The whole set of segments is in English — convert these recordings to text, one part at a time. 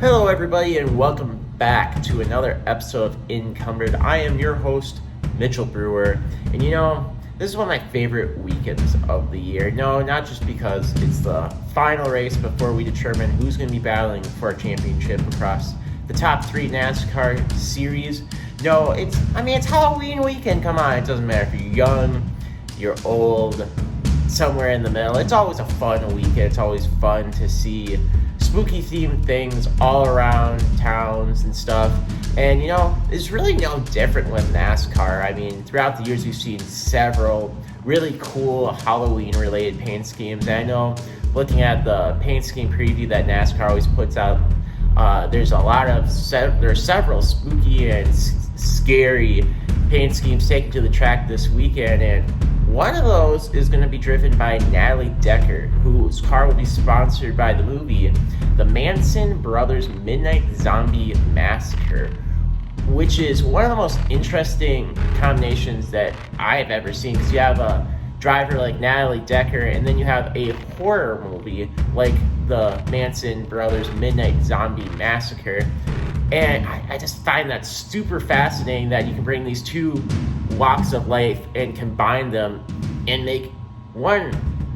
Hello, everybody, and welcome back to another episode of Encumbered. I am your host, Mitchell Breuer, and this is one of my favorite weekends of the year. No, not just because it's the final race before we determine who's going to be battling for a championship across the top three NASCAR series. No, it's Halloween weekend. Come on, it doesn't matter if you're young, you're old, somewhere in the middle. It's always a fun weekend. It's always fun to see spooky themed things all around towns and stuff. And it's really no different with NASCAR. I mean, throughout the years we've seen several really cool Halloween related paint schemes. And I know looking at the paint scheme preview that NASCAR always puts out, there's several spooky and scary paint schemes taken to the track this weekend, and one of those is going to be driven by Natalie Decker, whose car will be sponsored by the movie The Manson Brothers Midnight Zombie Massacre, which is one of the most interesting combinations that I've ever seen, because you have a driver like Natalie Decker, and then you have a horror movie like The Manson Brothers Midnight Zombie Massacre. And I just find that super fascinating that you can bring these two walks of life and combine them and make one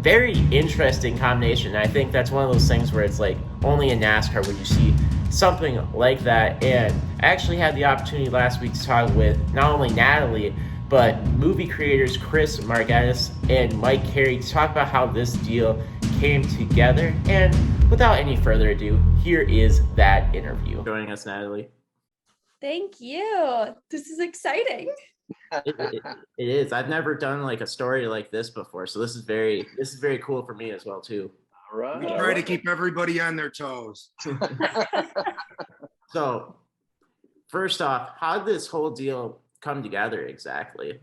very interesting combination. And I think that's one of those things where it's like only in NASCAR would you see something like that. And I actually had the opportunity last week to talk with not only Natalie, but movie creators Chris Margetis and Mike Carey to talk about how this deal came together. And without any further ado, here is that interview. Joining us, Natalie. Thank you. This is exciting. It is. I've never done like a story like this before, so this is very cool for me as well too. All right. We try to keep everybody on their toes. So, first off, how did this whole deal come together exactly?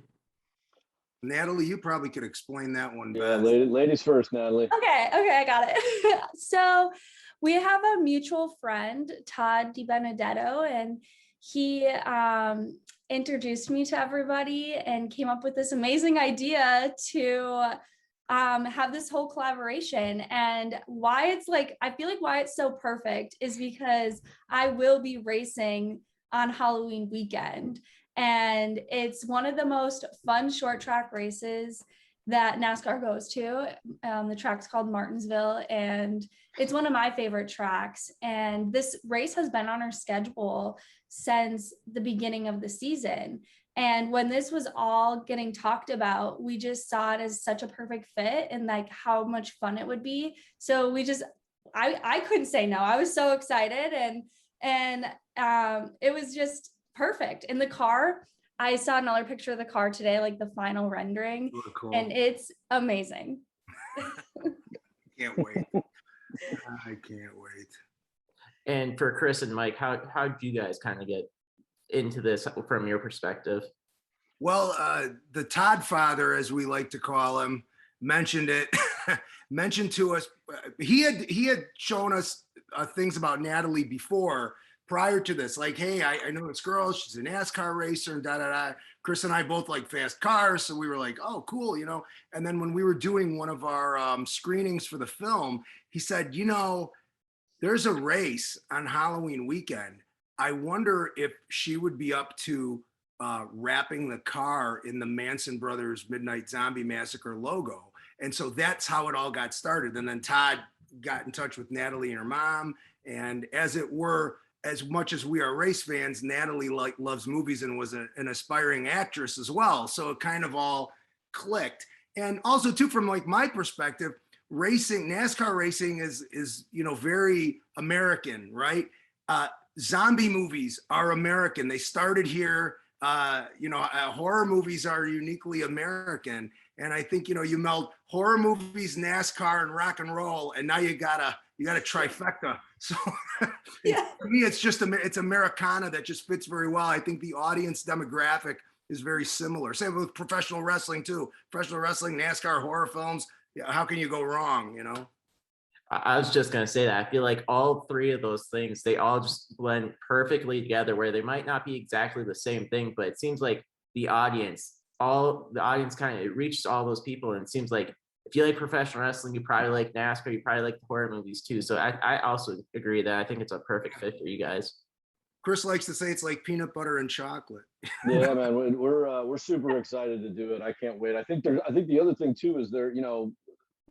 Natalie, you probably could explain that one Yeah, best. ladies first, Natalie. Okay, I got it. So we have a mutual friend, Todd DiBenedetto, and he introduced me to everybody and came up with this amazing idea to have this whole collaboration. And why it's like, I feel like why it's so perfect is because I will be racing on Halloween weekend. And it's one of the most fun short track races that NASCAR goes to. The track's called Martinsville, and it's one of my favorite tracks. And this race has been on our schedule since the beginning of the season. And when this was all getting talked about, we just saw it as such a perfect fit and like how much fun it would be. So I couldn't say no. I was so excited, and it was just perfect. In the car, I saw another picture of the car today, like the final rendering, Cool. and it's amazing. Can't wait. I can't wait. And for Chris and Mike, how did you guys kind of get into this from your perspective? Well, the Todd father, as we like to call him, mentioned to us. He had shown us things about Natalie before, prior to this, like, hey, I know this girl, she's a NASCAR racer, and da-da-da. Chris and I both like fast cars, so we were like, oh, cool, And then when we were doing one of our screenings for the film, he said, there's a race on Halloween weekend. I wonder if she would be up to wrapping the car in the Manson Brothers Midnight Zombie Massacre logo. And so that's how it all got started. And then Todd got in touch with Natalie and her mom, and as much as we are race fans, Natalie loves movies and was an aspiring actress as well. So it kind of all clicked. And also too, from like my perspective, NASCAR racing is very American, right? Zombie movies are American. They started here. Horror movies are uniquely American. And I think, you meld horror movies, NASCAR, and rock and roll, and now you got a trifecta. So Yeah. for me, it's Americana that just fits very well. I think the audience demographic is very similar. Same with professional wrestling too. Professional wrestling, NASCAR, horror films. Yeah, how can you go wrong, I was just gonna say that I feel like all three of those things, they all just blend perfectly together, where they might not be exactly the same thing, but it seems like the audience kind of, it reaches all those people, and it seems like if you like professional wrestling, you probably like NASCAR, you probably like the horror movies too. So I also agree that I think it's a perfect fit for you guys. Chris likes to say it's like peanut butter and chocolate. Yeah, man, we're super excited to do it. I can't wait. I think the other thing too is there,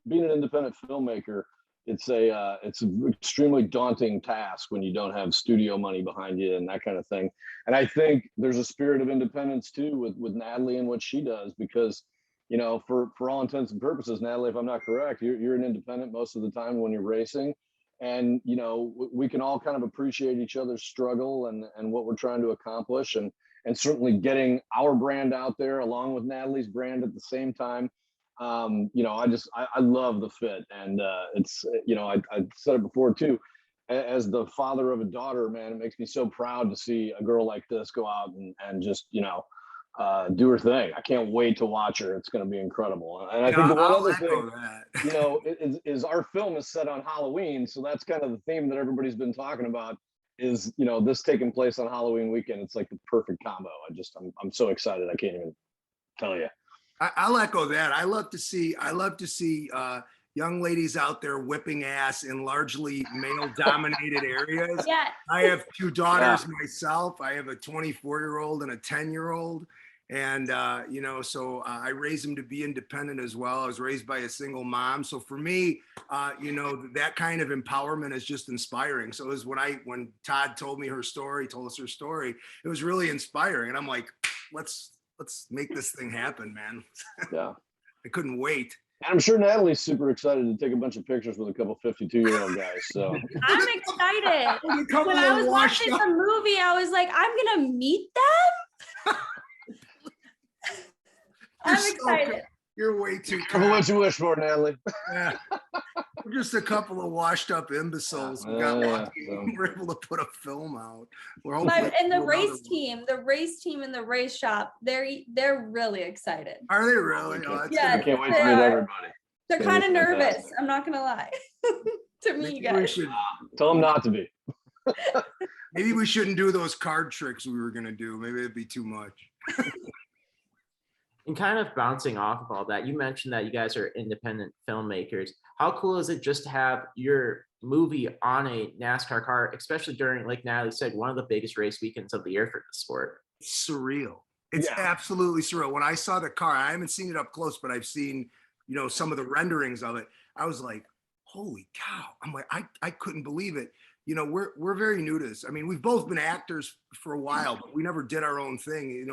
being an independent filmmaker, it's an extremely daunting task when you don't have studio money behind you and that kind of thing. And I think there's a spirit of independence too with Natalie and what she does, because for all intents and purposes, Natalie, if I'm not correct, you're an independent most of the time when you're racing. And we can all kind of appreciate each other's struggle and what we're trying to accomplish, and certainly getting our brand out there along with Natalie's brand at the same time. I love the fit, and it's I said it before too. As the father of a daughter, man, it makes me so proud to see a girl like this go out and just do her thing. I can't wait to watch her. It's going to be incredible. And I think the one other thing, is our film is set on Halloween, so that's kind of the theme that everybody's been talking about. Is this taking place on Halloween weekend? It's like the perfect combo. I'm so excited. I can't even tell you. I'll echo that. I love to see young ladies out there whipping ass in largely male-dominated areas. Yeah. I have two daughters myself. I have a 24-year-old and a 10-year-old. And, so I raised them to be independent as well. I was raised by a single mom. So for me, that kind of empowerment is just inspiring. So it was when Todd told us her story, it was really inspiring. And I'm like, let's make this thing happen, man. Yeah. I couldn't wait. And I'm sure Natalie's super excited to take a bunch of pictures with a couple 52-year-old guys. So I'm excited. When I was watching the movie, I was like, I'm gonna meet them. I'm excited. You're way too careful what you wish for, Natalie. Yeah. We're just a couple of washed up imbeciles who got lucky. We're able to put a film out. And the race team in the race shop, they're really excited. Are they really? Oh, yeah, I can't wait to meet everybody. They're kind of nervous. I'm not gonna lie. To meet you guys. Tell them not to be. Maybe we shouldn't do those card tricks we were gonna do. Maybe it'd be too much. And kind of bouncing off of all that, you mentioned that you guys are independent filmmakers. How cool is it just to have your movie on a NASCAR car, especially during, like Natalie said, one of the biggest race weekends of the year for the sport? It's surreal. It's absolutely surreal. When I saw the car, I haven't seen it up close, but I've seen, some of the renderings of it. I was like, holy cow. I'm like, I couldn't believe it. We're very new to this. I mean, we've both been actors for a while, but we never did our own thing,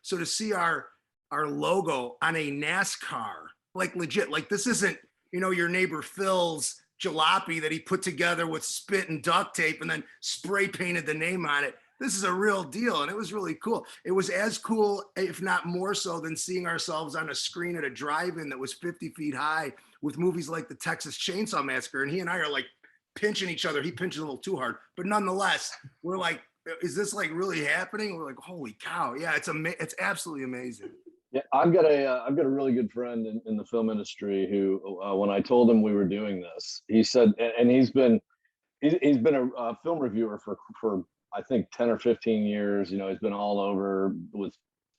so to see our logo on a NASCAR, like legit, like this isn't, your neighbor Phil's jalopy that he put together with spit and duct tape and then spray painted the name on it. This is a real deal. And it was really cool. It was as cool, if not more so, than seeing ourselves on a screen at a drive-in that was 50 feet high with movies like the Texas Chainsaw Massacre. And he and I are like pinching each other. He pinches a little too hard, but nonetheless, we're like, is this like really happening? We're like, holy cow. Yeah, it's absolutely amazing. Yeah, I've got a really good friend in the film industry who, when I told him we were doing this, he said, and he's been a film reviewer for I think 10 or 15 years. He's been all over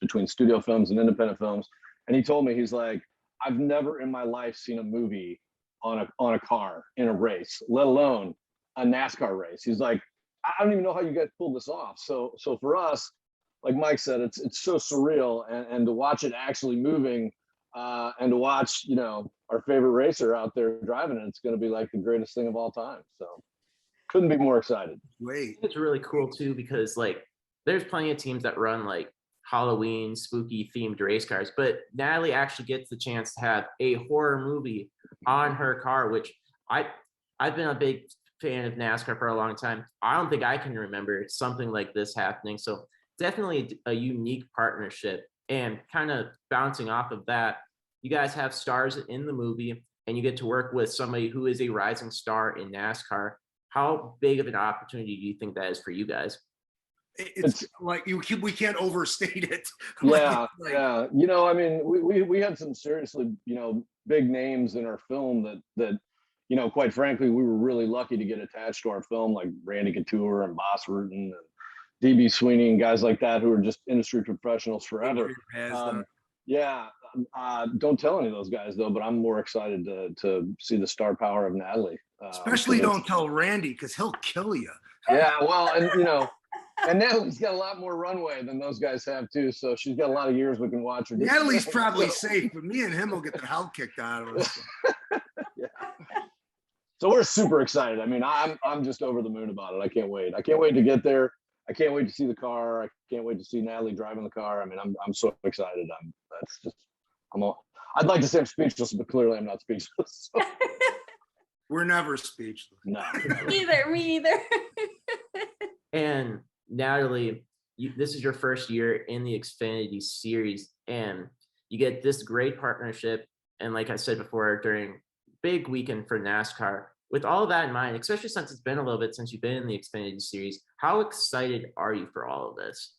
between studio films and independent films. And he told me, he's like, I've never in my life seen a movie on a car in a race, let alone a NASCAR race. He's like, I don't even know how you guys pulled this off. So for us, like Mike said, it's so surreal, and to watch it actually moving, and to watch, our favorite racer out there driving it, it's going to be like the greatest thing of all time. So couldn't be more excited. Wait, it's really cool too, because like there's plenty of teams that run like Halloween spooky themed race cars, but Natalie actually gets the chance to have a horror movie on her car, which I've been a big fan of NASCAR for a long time. I don't think I can remember something like this happening. So definitely a unique partnership. And kind of bouncing off of that, you guys have stars in the movie and you get to work with somebody who is a rising star in NASCAR. How big of an opportunity do you think that is for you guys? It's like we can't overstate it. Yeah. I mean, we had some seriously, big names in our film that quite frankly, we were really lucky to get attached to our film, like Randy Couture and Boss Rutan and DB Sweeney and guys like that who are just industry professionals forever. Don't tell any of those guys though, but I'm more excited to see the star power of Natalie. Especially don't tell Randy because he'll kill you. Yeah, well, and and Natalie's got a lot more runway than those guys have too, so she's got a lot of years we can watch her. Natalie's probably safe, but me and him will get the hell kicked out of us. Yeah. So we're super excited. I mean, I'm just over the moon about it. I can't wait. I can't wait to get there. I can't wait to see the car. I can't wait to see Natalie driving the car. I mean, I'm so excited. I'd like to say I'm speechless, but clearly I'm not speechless. So. We're never speechless. No. Me either. And Natalie, this is your first year in the Xfinity series, and you get this great partnership. And like I said before, during big weekend for NASCAR, with all of that in mind, especially since it's been a little bit since you've been in the Xfinity series, how excited are you for all of this?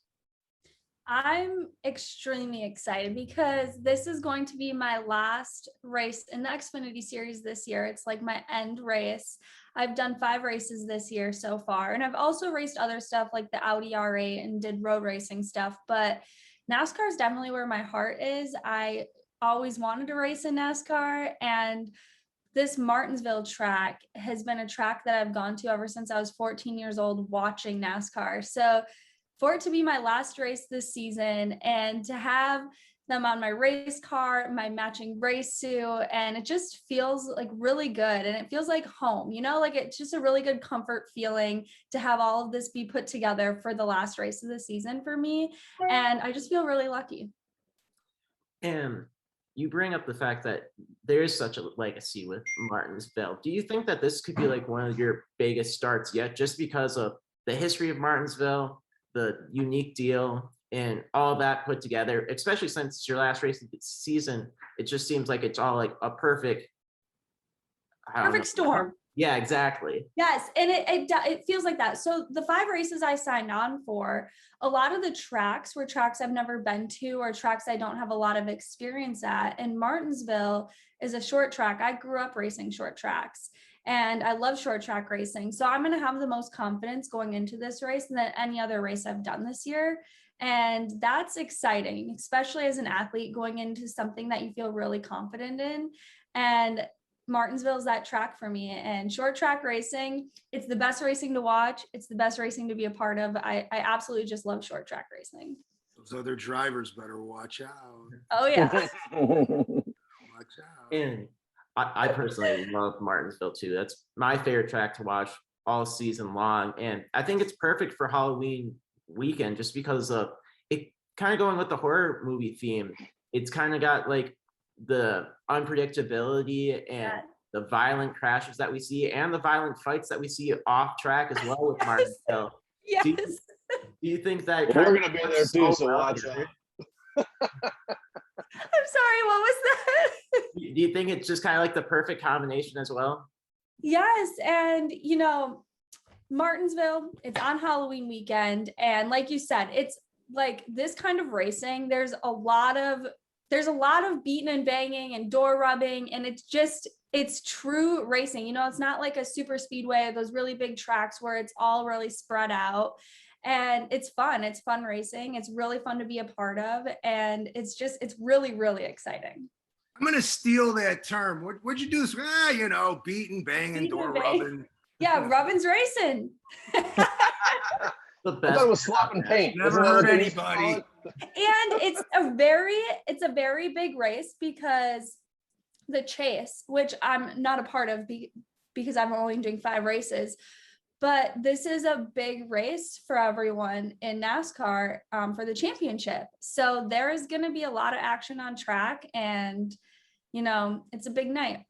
I'm extremely excited because this is going to be my last race in the Xfinity series this year. It's like my end race. I've done 5 races this year so far, and I've also raced other stuff like the Audi R8 and did road racing stuff, but NASCAR is definitely where my heart is. I always wanted to race in NASCAR, and this Martinsville track has been a track that I've gone to ever since I was 14 years old watching NASCAR. So for it to be my last race this season and to have them on my race car, my matching race suit, and it just feels like really good. And it feels like home, like it's just a really good comfort feeling to have all of this be put together for the last race of the season for me. And I just feel really lucky. And you bring up the fact that there is such a legacy with Martinsville. Do you think that this could be like one of your biggest starts yet, just because of the history of Martinsville, the unique deal, and all that put together, especially since it's your last race of the season? It just seems like it's all like a perfect storm. Yeah, exactly. Yes, and it feels like that. So the 5 races I signed on for, a lot of the tracks were tracks I've never been to or tracks I don't have a lot of experience at. And Martinsville is a short track. I grew up racing short tracks, and I love short track racing. So I'm going to have the most confidence going into this race than any other race I've done this year. And that's exciting, especially as an athlete going into something that you feel really confident in. And Martinsville is that track for me, and short track racing, it's the best racing to watch. It's the best racing to be a part of. I absolutely just love short track racing. Those other drivers better watch out. Oh yeah. Watch out. And I personally love Martinsville too. That's my favorite track to watch all season long. And I think it's perfect for Halloween weekend just because of it kind of going with the horror movie theme. It's kind of got like the unpredictability and the violent crashes that we see and the violent fights that we see off track as well with Martinsville. Yes. Do you think that we're going to be there too, so watch out. I'm sorry, what was that? Do you think it's just kind of like the perfect combination as well? Yes, and Martinsville, it's on Halloween weekend, and like you said, it's like this kind of racing, there's a lot of beating and banging and door rubbing, and it's true racing. It's not like a super speedway, those really big tracks where it's all really spread out, and it's fun racing. It's really fun to be a part of, and it's really, really exciting. I'm going to steal that term. What'd you do? Beating, banging, door rubbing. Yeah, rubbing's racing. The best. I thought it was slopping paint. Never hurt anybody. And it's a very big race because the chase, which I'm not a part of because I'm only doing 5 races, but this is a big race for everyone in NASCAR for the championship. So there is going to be a lot of action on track, and it's a big night.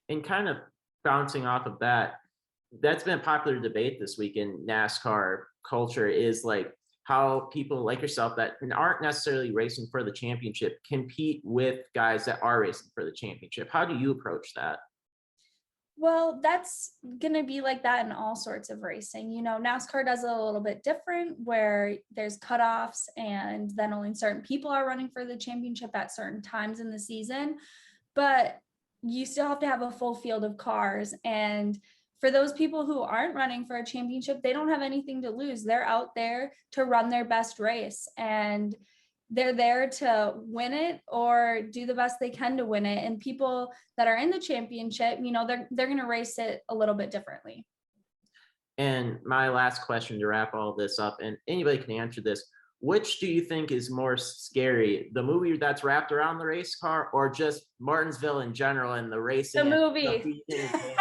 And kind of bouncing off of that, that's been a popular debate this week in NASCAR culture, is like how people like yourself that aren't necessarily racing for the championship compete with guys that are racing for the championship. How do you approach that? Well, that's going to be like that in all sorts of racing. NASCAR does it a little bit different where there's cutoffs, and then only certain people are running for the championship at certain times in the season. But you still have to have a full field of cars. And for those people who aren't running for a championship, they don't have anything to lose. They're out there to run their best race. And, they're there to win it or do the best they can to win it. And people that are in the championship, you know, they're going to race it a little bit differently. And my last question to wrap all this up, and anybody can answer this, which do you think is more scary, the movie that's wrapped around the race car or just Martinsville in general and the racing? The movie.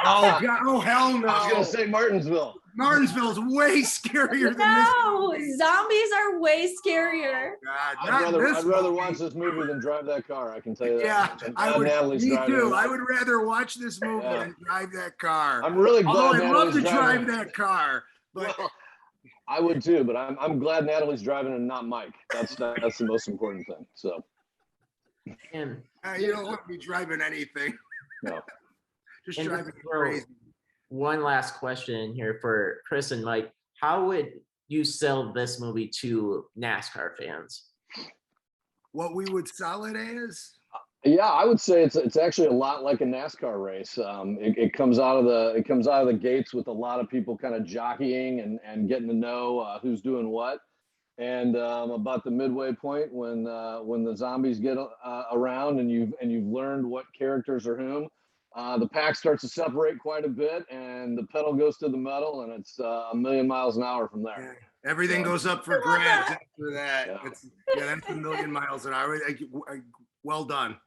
Oh, God, oh hell no. I was gonna say Martinsville. Martinsville's way scarier than this. No, zombies are way scarier. God, I'd rather watch this movie than drive that car. I can tell you that. Yeah, much. I would. Natalie's Me driving too. it. I would rather watch this movie than drive that car. I'm really glad. Although I'd love Natalie's to driving drive that car, but Well, I would too, but I'm glad Natalie's driving and not Mike. That's the most important thing. So And you don't want me driving anything. no. Just And driving just throw crazy. one last question here for Chris and Mike. How would you sell this movie to NASCAR fans? What we would sell it as? Yeah, I would say it's actually a lot like a NASCAR race. It comes out of the gates with a lot of people kind of jockeying and getting to know who's doing what. And about the midway point when the zombies get around and you've learned what characters are whom, the pack starts to separate quite a bit, and the pedal goes to the metal, and it's a million miles an hour from there. Yeah. Everything So- goes up for grabs after that. Yeah. That's a million miles an hour. Well done.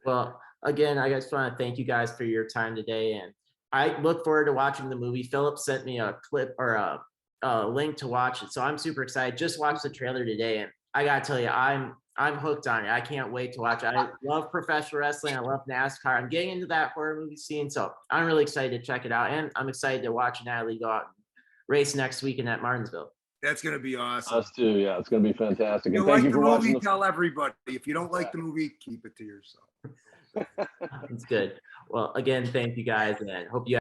Well, again, I just want to thank you guys for your time today, and I look forward to watching the movie. Philip sent me a clip or a link to watch it, so I'm super excited. Just watched the trailer today, and I gotta tell you, I'm hooked on it. I can't wait to watch it. I love professional wrestling. I love NASCAR. I'm getting into that horror movie scene, so I'm really excited to check it out, and I'm excited to watch Natalie go out and race next weekend at Martinsville. That's gonna be awesome. Us too. Yeah, it's gonna be fantastic. If you And thank like you the for watching movie, tell everybody. If you don't like the movie, keep it to yourself. It's good. Well, again, thank you guys, and hope you